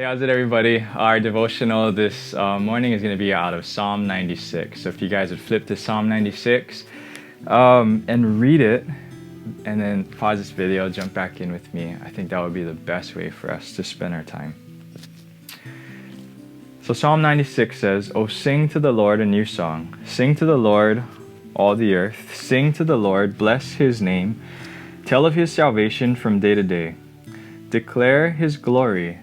Hey, how's it, everybody? Our devotional this morning is going to be out of Psalm 96. So if you guys would flip to Psalm 96 and read it, and then pause this video, jump back in with me, I think that would be the best way for us to spend our time. So Psalm 96 says, "Oh, sing to the Lord a new song. Sing to the Lord, all the earth. Sing to the Lord, bless his name. Tell of his salvation from day to day. Declare his glory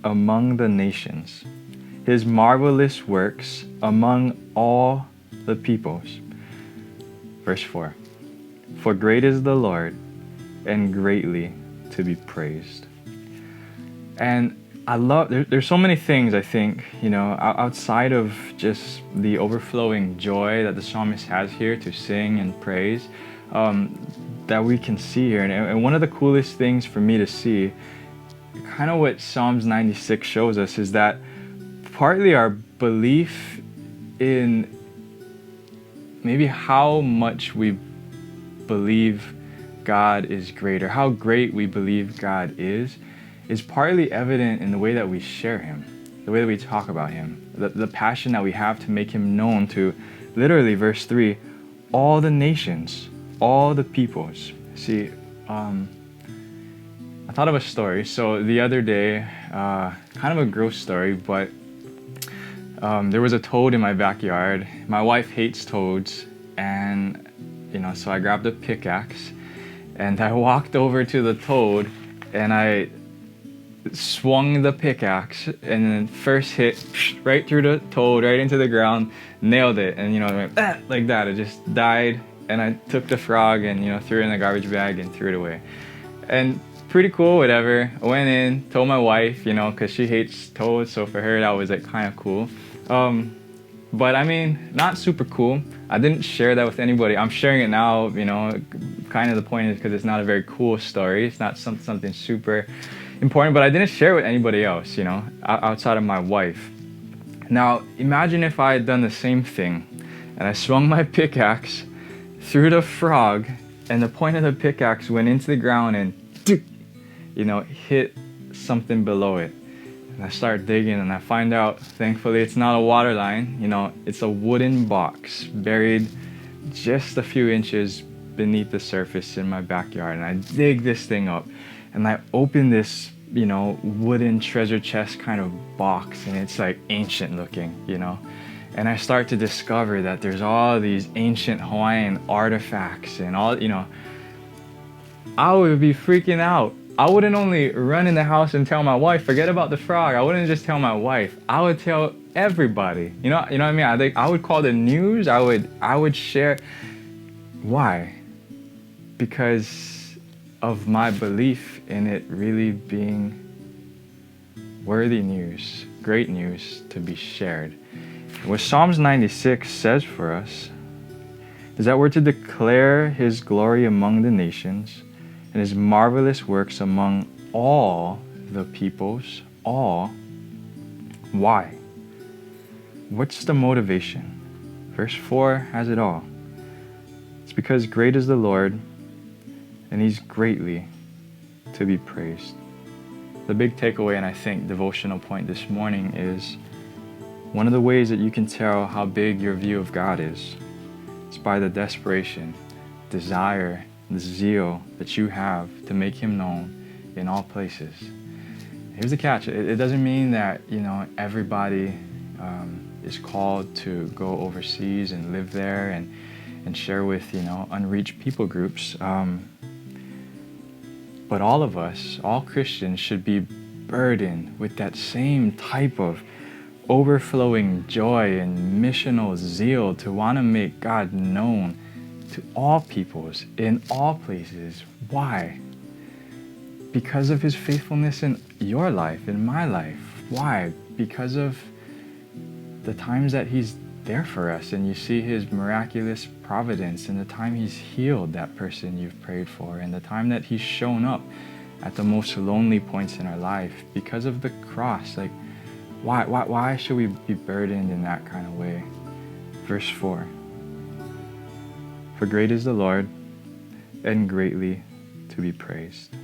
among the nations, his marvelous works among all the peoples." Verse 4, "For great is the Lord, and greatly to be praised." And I love, there's so many things I think, outside of just the overflowing joy that the psalmist has here to sing and praise, that we can see here. And one of the coolest things for me to see, kind of what Psalms 96 shows us, is that partly our belief in maybe how much we believe God is great, or how great we believe God is partly evident in the way that we share him, the way that we talk about him, the passion that we have to make him known to, literally, verse 3, all the nations, all the peoples. See, I thought of a story. So the other day, kind of a gross story, but there was a toad in my backyard. My wife hates toads, and so I grabbed a pickaxe and I walked over to the toad and I swung the pickaxe, and then first hit right through the toad, right into the ground, nailed it, and it went like that. It just died, and I took the frog and threw it in the garbage bag and threw it away. And pretty cool, whatever. I went in, told my wife, because she hates toads, so for her that was like kind of cool. But I mean, not super cool. I didn't share that with anybody. I'm sharing it now, kind of the point is because it's not a very cool story. It's not something super important, but I didn't share it with anybody else, outside of my wife. Now, imagine if I had done the same thing and I swung my pickaxe through the frog, and the point of the pickaxe went into the ground and hit something below it. And I start digging and I find out, thankfully, it's not a water line, it's a wooden box buried just a few inches beneath the surface in my backyard. And I dig this thing up and I open this, wooden treasure chest kind of box, and it's like ancient looking, and I start to discover that there's all these ancient Hawaiian artifacts and all, I would be freaking out. I wouldn't only run in the house and tell my wife, forget about the frog. I wouldn't just tell my wife. I would tell everybody. You know what I mean? I would call the news. I would share. Why? Because of my belief in it really being worthy news, great news to be shared. What Psalms 96 says for us is that we're to declare his glory among the nations and his marvelous works among all the peoples. All. Why? What's the motivation? Verse 4 has it all. It's because great is the Lord, and he's greatly to be praised. The big takeaway, and I think devotional point this morning, is one of the ways that you can tell how big your view of God is by the desperation, desire, the zeal that you have to make him known in all places. Here's the catch. It doesn't mean that, everybody is called to go overseas and live there and share with, unreached people groups. But all of us, all Christians, should be burdened with that same type of overflowing joy and missional zeal to want to make God known to all peoples in all places. Why? Because of his faithfulness in your life, in my life. Why? Because of the times that he's there for us, and you see his miraculous providence, and the time he's healed that person you've prayed for, and the time that he's shown up at the most lonely points in our life because of the cross. Like, why should we be burdened in that kind of way? Verse 4, "For great is the Lord, and greatly to be praised."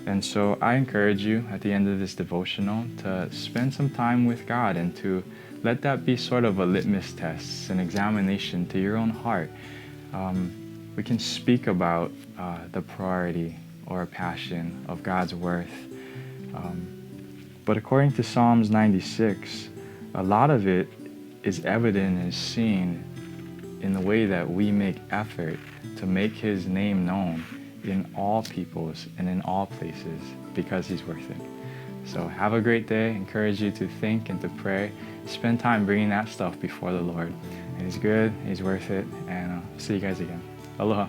And so I encourage you at the end of this devotional to spend some time with God and to let that be sort of a litmus test, an examination to your own heart. We can speak about the priority or passion of God's worth. But according to Psalms 96, a lot of it is evident and seen in the way that we make effort to make His name known in all peoples and in all places because He's worth it. So have a great day. Encourage you to think and to pray. Spend time bringing that stuff before the Lord. And He's good, He's worth it, and see you guys again. Aloha.